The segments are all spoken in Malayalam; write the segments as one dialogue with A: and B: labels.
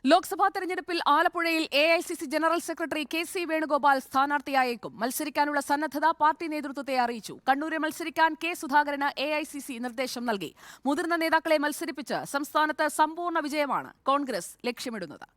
A: ലോക്സഭാ തെരഞ്ഞെടുപ്പിൽ ആലപ്പുഴയിൽ AICC general secretary K C. Venugopal സ്ഥാനാർത്ഥിയായേക്കും. മത്സരിക്കാനുള്ള സന്നദ്ധത പാർട്ടി നേതൃത്വത്തെ അറിയിച്ചു. കണ്ണൂരിൽ മത്സരിക്കാൻ കെ. സുധാകരന് എഐസിസി നിർദ്ദേശം നൽകി. മുതിർന്ന നേതാക്കളെ മത്സരിപ്പിച്ച് സംസ്ഥാനത്ത് സമ്പൂർണ്ണ വിജയമാണ് കോൺഗ്രസ് ലക്ഷ്യമിടുന്നത്.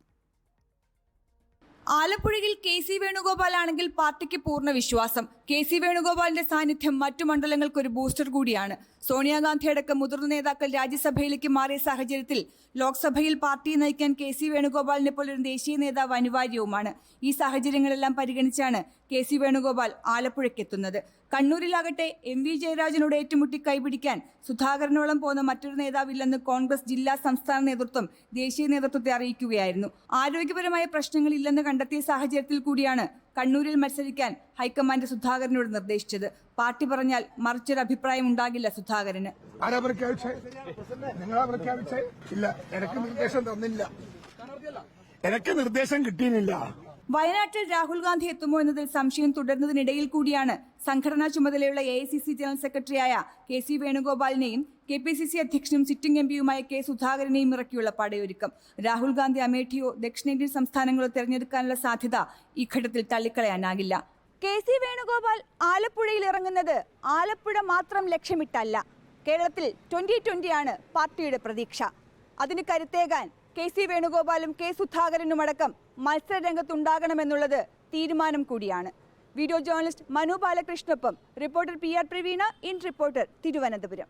B: ആലപ്പുഴയിൽ കെ.സി. വേണുഗോപാലാണെങ്കിൽ പാർട്ടിക്ക് പൂർണ്ണ വിശ്വാസം. കെ.സി. വേണുഗോപാലിന്റെ സാന്നിധ്യം മറ്റു മണ്ഡലങ്ങൾക്ക് ഒരു ബൂസ്റ്റർ കൂടിയാണ്. സോണിയാഗാന്ധി അടക്കം മുതിർന്ന നേതാക്കൾ രാജ്യസഭയിലേക്ക് മാറിയ സാഹചര്യത്തിൽ ലോക്സഭയിൽ പാർട്ടിയെ നയിക്കാൻ കെ.സി. വേണുഗോപാലിനെ പോലൊരു ദേശീയ നേതാവ് അനിവാര്യവുമാണ്. ഈ സാഹചര്യങ്ങളെല്ലാം പരിഗണിച്ചാണ് കെ.സി. വേണുഗോപാൽ ആലപ്പുഴയ്ക്കെത്തുന്നത്. കണ്ണൂരിലാകട്ടെ എം.വി. ജയരാജനോട് ഏറ്റുമുട്ടി കൈപിടിക്കാൻ സുധാകരനോളം പോകുന്ന മറ്റൊരു നേതാവില്ലെന്ന് കോൺഗ്രസ് ജില്ലാ സംസ്ഥാന നേതൃത്വം ദേശീയ നേതൃത്വത്തെ അറിയിക്കുകയായിരുന്നു. ആരോഗ്യപരമായ പ്രശ്നങ്ങളില്ലെന്ന് കണ്ടെത്തിയ സാഹചര്യത്തിൽ കൂടിയാണ് കണ്ണൂരിൽ മത്സരിക്കാൻ ഹൈക്കമാൻഡ് സുധാകരനോട് നിർദ്ദേശിച്ചത്. പാർട്ടി പറഞ്ഞാൽ മറിച്ചൊരു അഭിപ്രായം ഉണ്ടാകില്ല സുധാകരന്.
C: എനിക്ക് നിർദ്ദേശം കിട്ടിയില്ല.
B: വയനാട്ടിൽ രാഹുൽ ഗാന്ധി എത്തുമോ എന്നതിൽ സംശയം തുടരുന്നതിനിടയിൽ കൂടിയാണ് സംഘടനാ ചുമതലയുള്ള എഐസിസി ജനറൽ സെക്രട്ടറിയായ കെ.സി. വേണുഗോപാലിനെയും കെ.പി.സി.സി അധ്യക്ഷനും സിറ്റിംഗ് എംപിയുമായ കെ. സുധാകരനെയും ഇറക്കിയുള്ള പടയൊരുക്കം. രാഹുൽ ഗാന്ധി അമേഠിയോ ദക്ഷിണേന്ത്യൻ സംസ്ഥാനങ്ങളോ തെരഞ്ഞെടുക്കാനുള്ള സാധ്യത ഈ ഘട്ടത്തിൽ തള്ളിക്കളയാനാകില്ല. കെ.സി. വേണുഗോപാൽ ആലപ്പുഴയിൽ ഇറങ്ങുന്നത് ആലപ്പുഴ മാത്രം ലക്ഷ്യമിട്ടല്ല. കേരളത്തിൽ 2020 പാർട്ടിയുടെ പ്രതീക്ഷ. അതിന് കരുത്തേകാൻ കെ.സി. വേണുഗോപാലും കെ. സുധാകരനുമടക്കം മത്സരരംഗത്തുണ്ടാകണമെന്നുള്ളത് തീരുമാനം കൂടിയാണ്. വീഡിയോ ജേർണലിസ്റ്റ് മനു ബാലകൃഷ്ണനൊപ്പം റിപ്പോർട്ടർ PR പ്രവീണ, ഇൻ റിപ്പോർട്ടർ, തിരുവനന്തപുരം.